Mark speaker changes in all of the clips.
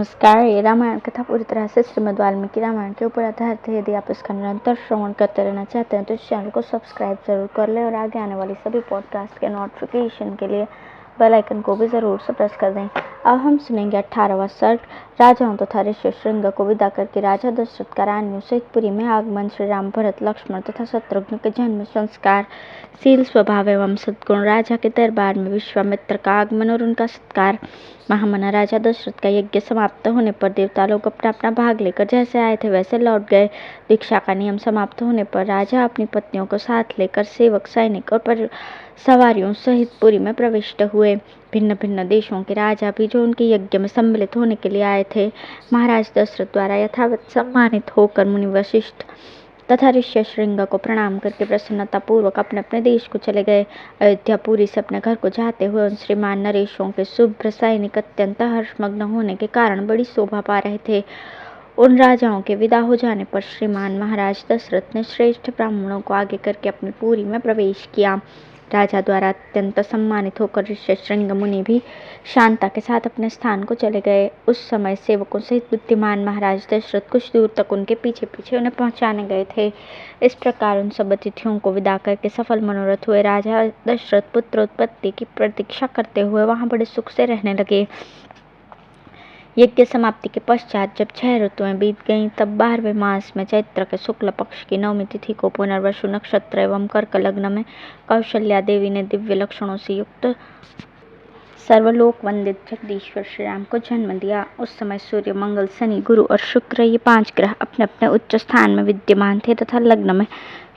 Speaker 1: नमस्कार। ये रामायण कथा पूरी तरह से श्रीमद् वाल्मीकि रामायण के ऊपर आधारित है। यदि आप इसका निरंतर श्रवण करते रहना चाहते हैं तो इस चैनल को सब्सक्राइब जरूर कर लें और आगे आने वाली सभी पॉडकास्ट के नोटिफिकेशन के लिए बेल आइकन को भी जरूर से प्रेस कर दें। अब हम सुनेंगे 18वां सर्ग। राजाओं तथा ऋषि श्रृंग को विदा करके राजा दशरथ का रानियों सहित पुरी में आगमन। श्री राम, भरत, लक्ष्मण तथा शत्रुघ्न के जन्म, संस्कार, शील, स्वभाव एवं सद्गुण, राजा के दरबार में विश्वामित्र का आगमन और उनका सत्कार। महामना राजा दशरथ का यज्ञ समाप्त होने पर देवता लोग अपना अपना भाग लेकर जैसे आए थे वैसे लौट गए। दीक्षा का नियम समाप्त होने पर राजा अपनी पत्नियों को साथ लेकर सेवक, सैनिक और सवारियों सहित पुरी में प्रविष्ट हुए। भिन्न भिन्न देशों के राजा भी जो उनके यज्ञ में सम्मिलित होने के लिए आए थे, महाराज दशरथ द्वारा यथावत सम्मानित होकर मुनि वशिष्ठ तथा ऋषि श्रृंग को प्रणाम करके प्रसन्नता पूर्वक अपने अपने देश को चले गए। अयोध्या पुरी से अपने घर को जाते हुए उन श्रीमान नरेशों के शुभ्र सैनिक अत्यंत हर्षमग्न होने के कारण बड़ी शोभा पा रहे थे। उन राजाओं के विदा हो जाने पर श्रीमान महाराज दशरथ ने श्रेष्ठ ब्राह्मणों को आगे करके अपनी पुरी में प्रवेश किया। राजा द्वारा अत्यंत सम्मानित होकर ऋषि श्रृंग मुनि भी शांता के साथ अपने स्थान को चले गए। उस समय सेवकों सहित बुद्धिमान महाराज दशरथ कुछ दूर तक उनके पीछे पीछे उन्हें पहुंचाने गए थे। इस प्रकार उन सब अतिथियों को विदा करके सफल मनोरथ हुए राजा दशरथ पुत्रोत्पत्ति की प्रतीक्षा करते हुए वहां बड़े सुख से रहने लगे। यज्ञ समाप्ति के पश्चात जब 6 ऋतुएं बीत गईं, तब 12वें मास में चैत्र के शुक्ल पक्ष की 9वीं तिथि को पुनर्वसु नक्षत्र एवं कर्क लग्न में कौशल्या देवी ने दिव्य लक्षणों से युक्त सर्वलोक वंदित जगदीश्वर श्री राम को जन्म दिया। उस समय सूर्य, मंगल, शनि, गुरु और शुक्र ये 5 ग्रह अपने अपने उच्च स्थान में विद्यमान थे तथा लग्न में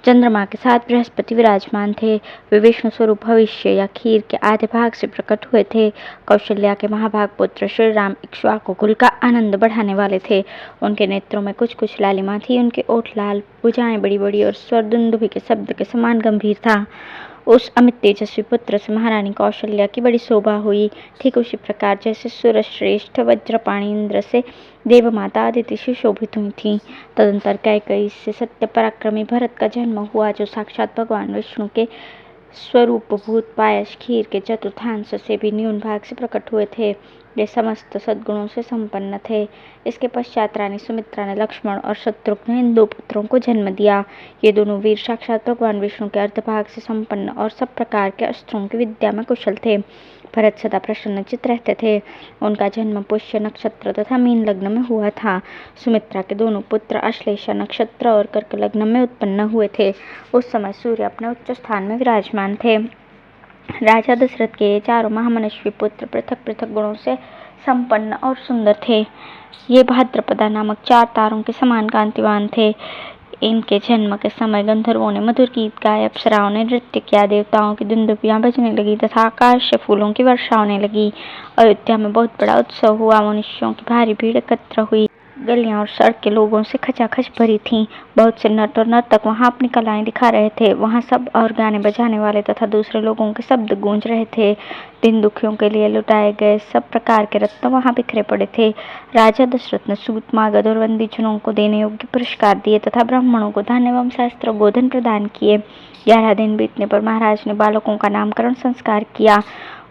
Speaker 1: चंद्रमा के साथ बृहस्पति विराजमान थे। वे विष्णु स्वरूप भविष्य या खीर के आधे भाग से प्रकट हुए थे। कौशल्या के महाभाग पुत्र श्री राम इक्ष्वाकु कुल का आनंद बढ़ाने वाले थे। उनके नेत्रों में कुछ कुछ लालिमा थी, उनके ओठ लाल, भुजाएं बड़ी बड़ी और स्वर दुंदुभि के शब्द के समान गंभीर था। उस अमित तेजस्वी पुत्र से महारानी कौशल्या की बड़ी शोभा हुई। ठीक उसी प्रकार जैसे सूर्यश्रेष्ठ वज्रपाणी इंद्र से देवमाता अदिति सुशोभित हुई थी। तदंतर कैकेयी से सत्य पराक्रमी भरत का जन्म हुआ, जो साक्षात भगवान विष्णु के स्वरूप भूत पायस खीर के चतुर्थांश से भी न्यून भाग से प्रकट हुए थे। वे समस्त सद्गुणों से संपन्न थे। इसके पश्चात रानी सुमित्रा ने लक्ष्मण और शत्रुघ्न इन 2 पुत्रों को जन्म दिया। ये दोनों वीर साक्षात भगवान विष्णु के अर्धभाग से संपन्न और सब प्रकार के अस्त्रों की विद्या में कुशल थे। भरत सदा प्रसन्नचित रहते थे। उनका जन्म पुष्य नक्षत्र तथा मीन लग्न में हुआ था। सुमित्रा के दोनों पुत्र अश्लेषा नक्षत्र और कर्क लग्न में उत्पन्न हुए थे। उस समय सूर्य अपने उच्च स्थान में विराजमान थे। राजा दशरथ के ये 4 महामनस्वी पुत्र पृथक पृथक गुणों से संपन्न और सुंदर थे। ये भाद्रपदा नामक 4 तारों के समान कांतिवान थे। इनके जन्म के समय गंधर्वों ने मधुर गीत गाए, अप्सराओं ने नृत्य किया, देवताओं की दुंदुभियां बजने लगी तथा आकाश से फूलों की वर्षा होने लगी। अयोध्या में बहुत बड़ा उत्सव हुआ। मनुष्यों की भारी भीड़ एकत्र हुई। गलियां और सड़कें लोगों से खचाखच भरी थीं। बहुत से नट और नर्तक वहां अपनी कलाएं दिखा रहे थे। वहां सब और गाने बजाने वाले तथा दूसरे लोगों के शब्द गूंज रहे थे। दीन दुखियों के लिए लुटाए गए सब प्रकार के रत्न वहां बिखरे पड़े थे। राजा दशरथ ने सूत, मागध और वंदीजनों को देने योग्य पुरस्कार दिए तथा ब्राह्मणों को धान्य एवं शास्त्र गोधन प्रदान किए। 11 दिन बीतने पर महाराज ने बालकों का नामकरण संस्कार किया।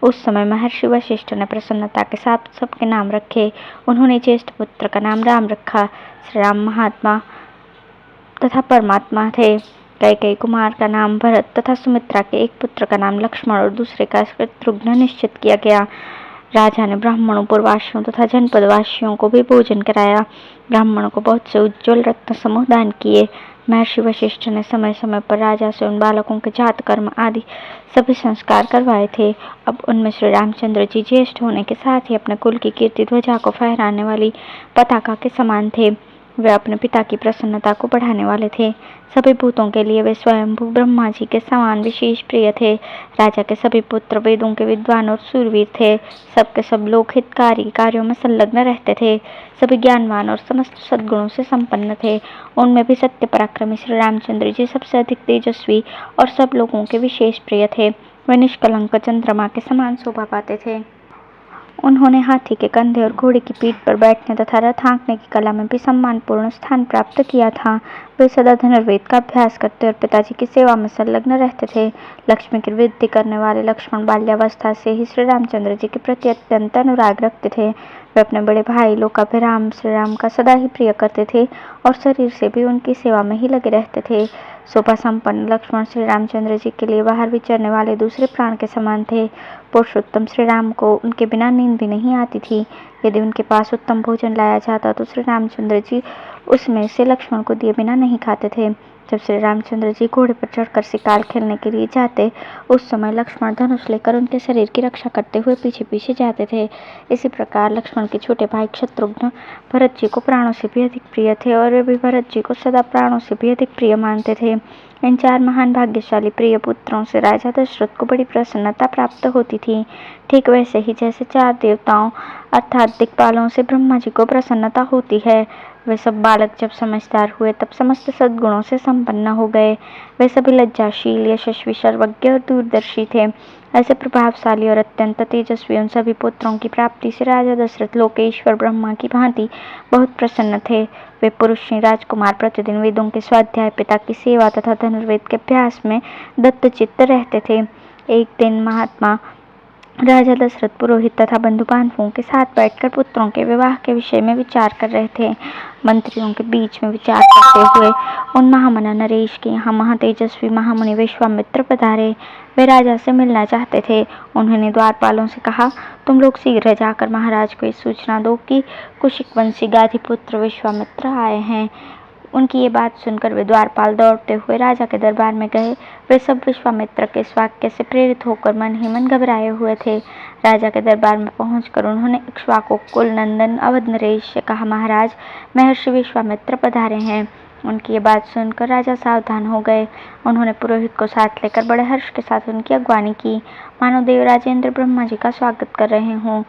Speaker 1: उस समय महर्षि वशिष्ठ ने प्रसन्नता के साथ सबके नाम रखे। उन्होंने ज्येष्ठ पुत्र का नाम राम रखा। श्री राम महात्मा तथा परमात्मा थे। कैकेयी कुमार का नाम भरत तथा सुमित्रा के एक पुत्र का नाम लक्ष्मण और दूसरे का शत्रुघ्न निश्चित किया गया। राजा ने ब्राह्मणों, पुरवासियों तथा जनपदवासियों को भी भोजन कराया। ब्राह्मणों को बहुत से उज्ज्वल रत्न समूह दान किए। महर्षि वशिष्ठ ने समय समय पर राजा से उन बालकों के जात कर्म आदि सभी संस्कार करवाए थे। अब उनमें श्री रामचंद्र जी ज्येष्ठ होने के साथ ही अपने कुल की कीर्ति ध्वजा को फहराने वाली पताका के समान थे। वे अपने पिता की प्रसन्नता को बढ़ाने वाले थे। सभी भूतों के लिए वे स्वयंभू ब्रह्मा जी के समान विशेष प्रिय थे। राजा के सभी पुत्र वेदों के विद्वान और सूरवीर थे। सबके सब लोग हितकारी कार्यों में संलग्न रहते थे। सभी ज्ञानवान और समस्त सद्गुणों से संपन्न थे। उनमें भी सत्य पराक्रमी श्री रामचंद्र जी सबसे अधिक तेजस्वी और सब लोगों के विशेष प्रिय थे। वे निष्कलंक चंद्रमा के समान शोभा पाते थे। उन्होंने हाथी के कंधे और घोड़े की पीठ पर बैठने तथा रथ हाँकने की कला में भी सम्मानपूर्ण स्थान प्राप्त किया था। वे सदा धनुर्वेद का अभ्यास करते और पिताजी की सेवा में संलग्न रहते थे। लक्ष्मी की वृद्धि करने वाले लक्ष्मण बाल्यावस्था से ही श्री रामचंद्र जी के प्रति अत्यंत अनुराग रखते थे। वे अपने बड़े भाई लोकाभिराम श्री राम का सदा ही प्रिय करते थे और शरीर से भी उनकी सेवा में ही लगे रहते थे। शोभा संपन्न लक्ष्मण श्री रामचंद्र जी के लिए बाहर विचरने वाले दूसरे प्राण के समान थे। पुरुषोत्तम श्री राम को उनके बिना नींद भी नहीं आती थी। यदि उनके पास उत्तम भोजन लाया जाता तो श्री रामचंद्र जी उसमें से लक्ष्मण को दिए बिना नहीं खाते थे। जब श्री रामचंद्र जी घोड़े पर चढ़कर शिकार खेलने के लिए जाते, उस समय लक्ष्मण धनुष लेकर उनके शरीर की रक्षा करते हुए पीछे पीछे जाते थे। इसी प्रकार लक्ष्मण के छोटे भाई शत्रुघ्न भरत जी को प्राणों से भी अधिक प्रिय थे और वे भी भरत जी को सदा प्राणों से भी अधिक प्रिय मानते थे। इन 4 महान भाग्यशाली प्रिय पुत्रों से राजा दशरथ को बड़ी प्रसन्नता प्राप्त होती थी। ठीक वैसे ही जैसे 4 देवताओं अर्थात दिक्पालों से ब्रह्मा जी को प्रसन्नता होती है। वे सब बालक जब समझदार हुए तब समस्त सद्गुणों से संपन्न हो गए। वे सभी लज्जाशील, यशस्वी, सर्वज्ञ और दूरदर्शी थे। ऐसे प्रभावशाली और अत्यंत तेजस्वी उन सभी पुत्रों की प्राप्ति से राजा दशरथ लोकेश्वर ब्रह्मा की भांति बहुत प्रसन्न थे। वे पुरुष राजकुमार प्रतिदिन वेदों के स्वाध्याय, पिता की सेवा तथा धनुर्वेद के अभ्यास में दत्तचित्त रहते थे। एक दिन महात्मा राजा दशरथ पुरोहित तथा बंधु बांधवों के साथ बैठकर पुत्रों के विवाह के विषय में विचार कर रहे थे। मंत्रियों के बीच में विचार करते हुए उन महामना नरेश के यहाँ महातेजस्वी महामुनि विश्वामित्र पधारे। वे राजा से मिलना चाहते थे। उन्होंने द्वारपालों से कहा, तुम लोग शीघ्र जाकर महाराज को इस सूचना दो कि कुशिक वंशी गाधिपुत्र विश्वामित्र आए हैं। उनकी ये बात सुनकर वे द्वारपाल दौड़ते हुए राजा के दरबार में गए। वे सब विश्वामित्र के इस वाक्य से प्रेरित होकर मन ही मन घबराए हुए थे। राजा के दरबार में पहुंचकर उन्होंने इक्ष्वाकु कुल नंदन अवध नरेश से कहा, महाराज, महर्षि विश्वामित्र पधारे हैं। उनकी ये बात सुनकर राजा सावधान हो गए। उन्होंने पुरोहित को साथ लेकर बड़े हर्ष के साथ उनकी अगवानी की, मानो देवराजेंद्र ब्रह्मा जी का स्वागत कर रहे हों।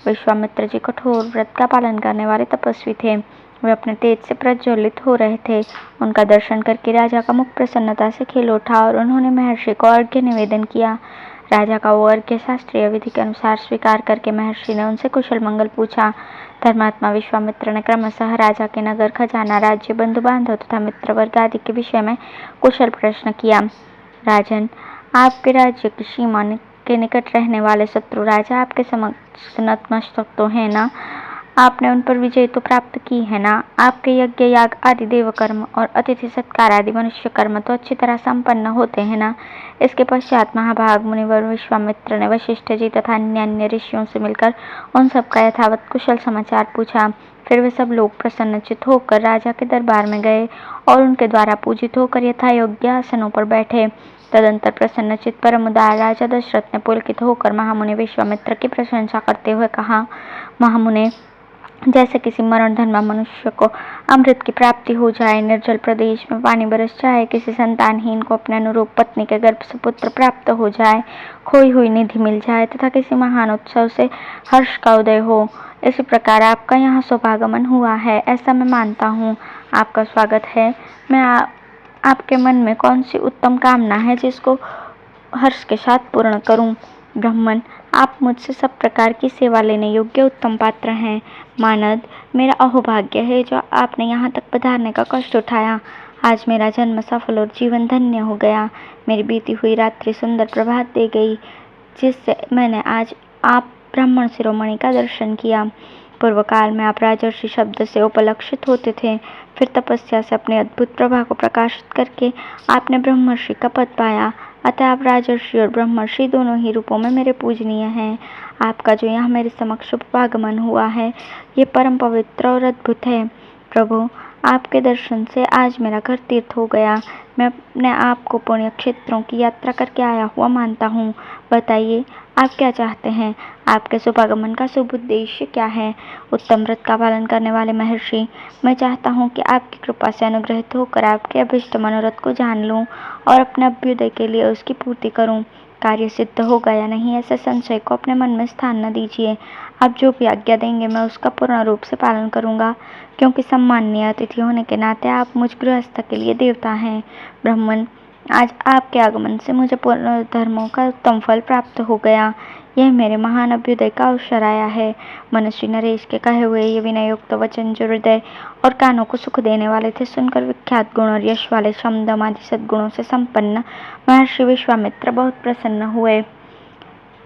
Speaker 1: विश्वामित्र जी कठोर व्रत का पालन करने वाले तपस्वी थे। वे अपने तेज से प्रज्वलित हो रहे थे। उनका दर्शन करके राजा का मुख प्रसन्नता से खिल उठा और उन्होंने महर्षि को अर्घ्य निवेदन किया। राजा का वो अर्घ्य शास्त्रीय विधि के अनुसार स्वीकार करके महर्षि ने उनसे कुशल मंगल पूछा। धर्मात्मा विश्वामित्र ने क्रमशः राजा के नगर, खजाना, राज्य, बंधु बांधव तथा मित्र वर्ग आदि के विषय में कुशल प्रश्न किया। राजन, आपके राज्य की सीमा के निकट रहने वाले शत्रु राजा आपके समक्ष नतमस्तक तो है ना? आपने उन पर विजय तो प्राप्त की है ना? आपके यज्ञ, याग आदि देव कर्म और अतिथि सत्कार आदि मनुष्य कर्म तो अच्छी तरह संपन्न होते हैं ना? इसके पश्चात महाभाग मुनिवर विश्वामित्र ने वशिष्ठ जी तथा अन्य ऋषियों से मिलकर उन सबका यथावत कुशल समाचार पूछा। फिर वे सब लोग प्रसन्नचित होकर राजा के दरबार में गए और उनके द्वारा पूजित होकर यथायोग्य आसनों पर बैठे। तदंतर प्रसन्नचित परम उदार राजा दशरथ ने पुलकित होकर महामुनि विश्वामित्र की प्रशंसा करते हुए कहा, महामुने, जैसे किसी मरण धर्मा मनुष्य को अमृत की प्राप्ति हो जाए, निर्जल प्रदेश में पानी बरस जाए, किसी संतानहीन को अपने अनुरूप पत्नी के गर्भ से पुत्र प्राप्त हो जाए, खोई हुई निधि मिल जाए तथा किसी महान उत्सव से हर्ष का उदय हो, इसी प्रकार आपका यहाँ सौभागमन हुआ है, ऐसा मैं मानता हूँ। आपका स्वागत है। मैं आपके मन में कौन सी उत्तम कामना है जिसको हर्ष के साथ पूर्ण करूँ? ब्राह्मण, आप मुझसे सब प्रकार की सेवा लेने योग्य उत्तम पात्र हैं। मानद, मेरा अहोभाग्य है जो आपने यहाँ तक पधारने का कष्ट उठाया। आज मेरा जन्म सफल और जीवन धन्य हो गया। मेरी बीती हुई रात्रि सुंदर प्रभात दे गई, जिससे मैंने आज आप ब्राह्मण शिरोमणि का दर्शन किया। पूर्व काल में आप राजर्षि शब्द से उपलक्षित होते थे, फिर तपस्या से अपने अद्भुत प्रभा को प्रकाशित करके आपने ब्रह्मर्षि का पद पाया। अतः आप राजर्षि और ब्रह्मर्षि दोनों ही रूपों में मेरे पूजनीय हैं। आपका जो यहाँ मेरे समक्ष शुभागमन हुआ है, ये परम पवित्र और अद्भुत है। प्रभु, आपके दर्शन से आज मेरा घर तीर्थ हो गया। मैं अपने आप को पुण्य क्षेत्रों की यात्रा करके आया हुआ मानता हूँ। बताइए, आप क्या चाहते हैं? आपके शुभागमन का शुभ उद्देश्य क्या है? उत्तम व्रत का पालन करने वाले महर्षि, मैं चाहता हूँ कि आपकी कृपा से अनुग्रहित होकर आपके अभीष्ट मनोरथ को जान लूँ और अपने अभ्युदय के लिए उसकी पूर्ति करूँ। कार्य सिद्ध होगा या नहीं, ऐसे संशय को अपने मन में स्थान न दीजिए। आप जो भी आज्ञा देंगे मैं उसका पूर्ण रूप से पालन करूँगा, क्योंकि सम्माननीय अतिथि होने के नाते आप मुझ गृहस्थ के लिए देवता हैं। ब्राह्मण, आज आपके आगमन से मुझे पूर्ण धर्मों का उत्तम फल प्राप्त हो गया। यह मेरे महान अभ्युदय का अवसर आया है। मनुष्य नरेश के कहे हुए ये विनयुक्त वचन जो हृदय और कानों को सुख देने वाले थे, सुनकर विख्यात गुण और यश वाले शम दम आदि सद्गुणों से संपन्न महर्षि विश्वामित्र बहुत प्रसन्न हुए।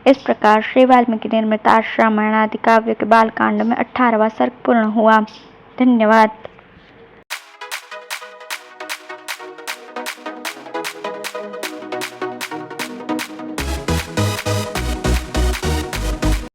Speaker 1: इस प्रकार श्री वाल्मीकि निर्मित आश्रमण आदि काव्य के बालकांड में 18वां सर्ग पूर्ण हुआ। धन्यवाद।